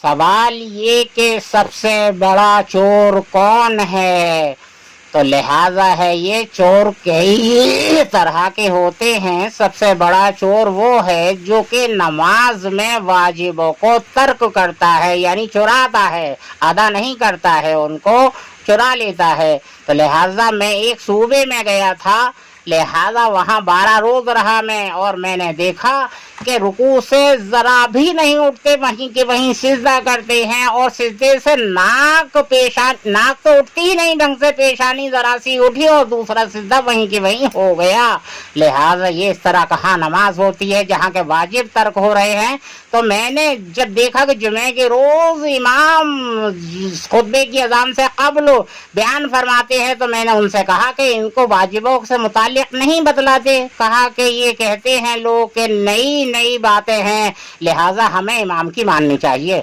سوال یہ کہ سب سے بڑا چور کون ہے؟ تو لہذا ہے یہ چور کئی طرح کے ہوتے ہیں۔ سب سے بڑا چور وہ ہے جو کہ نماز میں واجبوں کو ترک کرتا ہے، یعنی چراتا ہے، ادا نہیں کرتا ہے، ان کو چرا لیتا ہے۔ تو لہذا میں ایک صوبے میں گیا تھا، لہذا وہاں 12 روز رہا میں، اور میں نے دیکھا کہ رکوع سے ذرا بھی نہیں اٹھتے، وہیں کے وہیں سجدہ کرتے ہیں، اور سجدے سے ناک تو اٹھتی ہی نہیں ڈھنگ سے، پیشانی ذرا سی اٹھی اور دوسرا سجدہ وہیں کے وہیں ہو گیا۔ لہذا یہ اس طرح کہاں نماز ہوتی ہے جہاں کے واجب ترک ہو رہے ہیں؟ تو میں نے جب دیکھا کہ جمعے کے روز امام خطبے کی اذان سے قبل بیان فرماتے ہیں، تو میں نے ان سے کہا کہ ان کو واجبوں سے متعلق نہیں بتلاتے؟ کہا کہ یہ کہتے ہیں لوگ کہ نئی نئی باتیں ہیں، لہٰذا ہمیں امام کی ماننی چاہیے۔